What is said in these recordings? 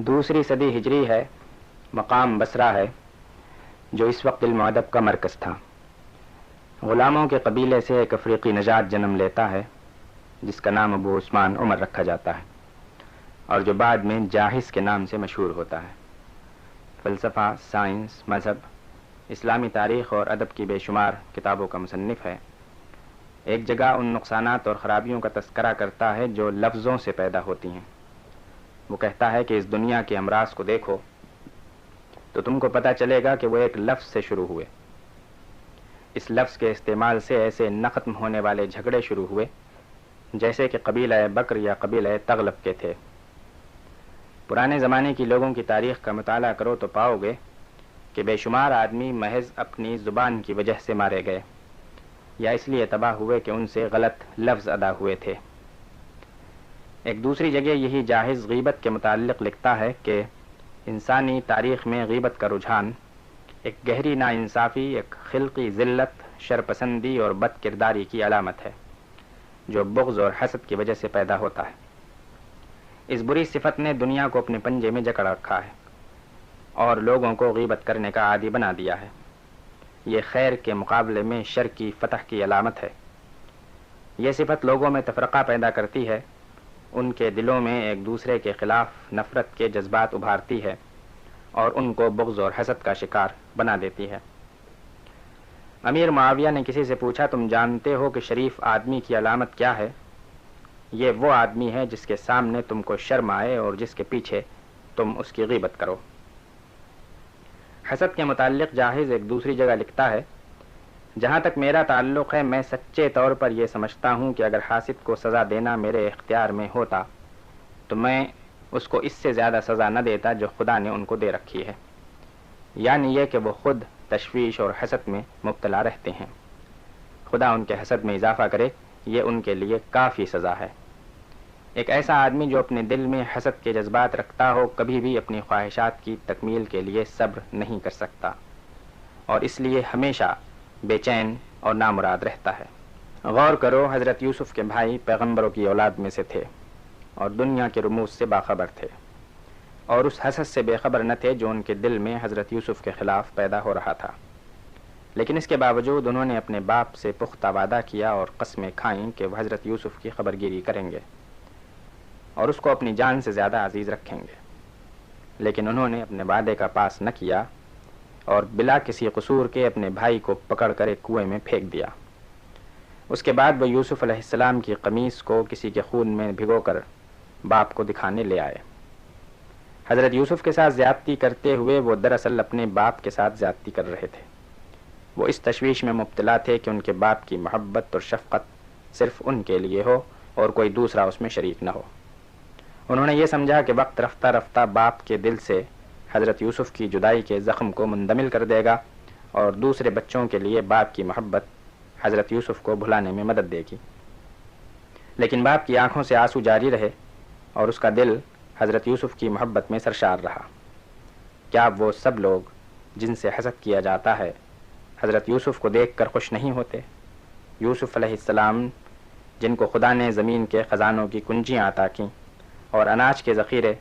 دوسری صدی ہجری ہے، مقام بصرہ ہے جو اس وقت علم و ادب کا مرکز تھا۔ غلاموں کے قبیلے سے ایک افریقی نژاد جنم لیتا ہے جس کا نام ابو عثمان عمر رکھا جاتا ہے اور جو بعد میں جاحظ کے نام سے مشہور ہوتا ہے۔ فلسفہ، سائنس، مذہب، اسلامی تاریخ اور ادب کی بے شمار کتابوں کا مصنف ہے۔ ایک جگہ ان نقصانات اور خرابیوں کا تذکرہ کرتا ہے جو لفظوں سے پیدا ہوتی ہیں۔ وہ کہتا ہے کہ اس دنیا کے امراض کو دیکھو تو تم کو پتہ چلے گا کہ وہ ایک لفظ سے شروع ہوئے۔ اس لفظ کے استعمال سے ایسے نہ ختم ہونے والے جھگڑے شروع ہوئے جیسے کہ قبیلہ بکر یا قبیلہ تغلب کے تھے۔ پرانے زمانے کی لوگوں کی تاریخ کا مطالعہ کرو تو پاؤ گے کہ بے شمار آدمی محض اپنی زبان کی وجہ سے مارے گئے یا اس لیے تباہ ہوئے کہ ان سے غلط لفظ ادا ہوئے تھے۔ ایک دوسری جگہ یہی جاحظ غیبت کے متعلق لکھتا ہے کہ انسانی تاریخ میں غیبت کا رجحان ایک گہری ناانصافی، ایک خلقی ذلت، شرپسندی اور بد کرداری کی علامت ہے جو بغض اور حسد کی وجہ سے پیدا ہوتا ہے۔ اس بری صفت نے دنیا کو اپنے پنجے میں جکڑ رکھا ہے اور لوگوں کو غیبت کرنے کا عادی بنا دیا ہے۔ یہ خیر کے مقابلے میں شر کی فتح کی علامت ہے۔ یہ صفت لوگوں میں تفرقہ پیدا کرتی ہے، ان کے دلوں میں ایک دوسرے کے خلاف نفرت کے جذبات ابھارتی ہے اور ان کو بغض اور حسد کا شکار بنا دیتی ہے۔ امیر معاویہ نے کسی سے پوچھا، تم جانتے ہو کہ شریف آدمی کی علامت کیا ہے؟ یہ وہ آدمی ہے جس کے سامنے تم کو شرم آئے اور جس کے پیچھے تم اس کی غیبت کرو۔ حسد کے متعلق جاحظ ایک دوسری جگہ لکھتا ہے، جہاں تک میرا تعلق ہے میں سچے طور پر یہ سمجھتا ہوں کہ اگر حاسد کو سزا دینا میرے اختیار میں ہوتا تو میں اس کو اس سے زیادہ سزا نہ دیتا جو خدا نے ان کو دے رکھی ہے، یعنی یہ کہ وہ خود تشویش اور حسد میں مبتلا رہتے ہیں۔ خدا ان کے حسد میں اضافہ کرے، یہ ان کے لیے کافی سزا ہے۔ ایک ایسا آدمی جو اپنے دل میں حسد کے جذبات رکھتا ہو کبھی بھی اپنی خواہشات کی تکمیل کے لیے صبر نہیں کر سکتا اور اس لیے ہمیشہ بے چین اور نامراد رہتا ہے۔ غور کرو، حضرت یوسف کے بھائی پیغمبروں کی اولاد میں سے تھے اور دنیا کے رموز سے باخبر تھے اور اس حسد سے بے خبر نہ تھے جو ان کے دل میں حضرت یوسف کے خلاف پیدا ہو رہا تھا، لیکن اس کے باوجود انہوں نے اپنے باپ سے پختہ وعدہ کیا اور قسمیں کھائیں کہ وہ حضرت یوسف کی خبر گیری کریں گے اور اس کو اپنی جان سے زیادہ عزیز رکھیں گے، لیکن انہوں نے اپنے وعدے کا پاس نہ کیا اور بلا کسی قصور کے اپنے بھائی کو پکڑ کر ایک کنویں میں پھینک دیا۔ اس کے بعد وہ یوسف علیہ السلام کی قمیص کو کسی کے خون میں بھگو کر باپ کو دکھانے لے آئے۔ حضرت یوسف کے ساتھ زیادتی کرتے ہوئے وہ دراصل اپنے باپ کے ساتھ زیادتی کر رہے تھے۔ وہ اس تشویش میں مبتلا تھے کہ ان کے باپ کی محبت اور شفقت صرف ان کے لیے ہو اور کوئی دوسرا اس میں شریک نہ ہو۔ انہوں نے یہ سمجھا کہ وقت رفتہ رفتہ باپ کے دل سے حضرت یوسف کی جدائی کے زخم کو مندمل کر دے گا اور دوسرے بچوں کے لیے باپ کی محبت حضرت یوسف کو بھلانے میں مدد دے گی۔ لیکن باپ کی آنکھوں سے آنسو جاری رہے اور اس کا دل حضرت یوسف کی محبت میں سرشار رہا۔ کیا وہ سب لوگ جن سے حسد کیا جاتا ہے حضرت یوسف کو دیکھ کر خوش نہیں ہوتے؟ یوسف علیہ السلام جن کو خدا نے زمین کے خزانوں کی کنجیاں عطا کیں اور اناج کے ذخیرے،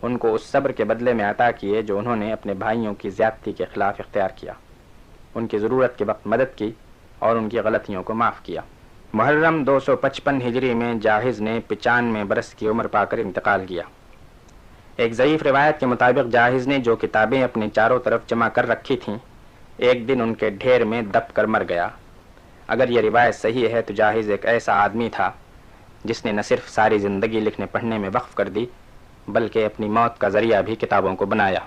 ان کو اس صبر کے بدلے میں عطا کیے جو انہوں نے اپنے بھائیوں کی زیادتی کے خلاف اختیار کیا، ان کی ضرورت کے وقت مدد کی اور ان کی غلطیوں کو معاف کیا۔ محرم 255 ہجری میں جاحظ نے 95 برس کی عمر پا کر انتقال کیا۔ ایک ضعیف روایت کے مطابق جاحظ نے جو کتابیں اپنے چاروں طرف جمع کر رکھی تھیں ایک دن ان کے ڈھیر میں دب کر مر گیا۔ اگر یہ روایت صحیح ہے تو جاحظ ایک ایسا آدمی تھا جس نے نہ صرف ساری زندگی لکھنے پڑھنے میں وقف کر دی بلکہ اپنی موت کا ذریعہ بھی کتابوں کو بنایا۔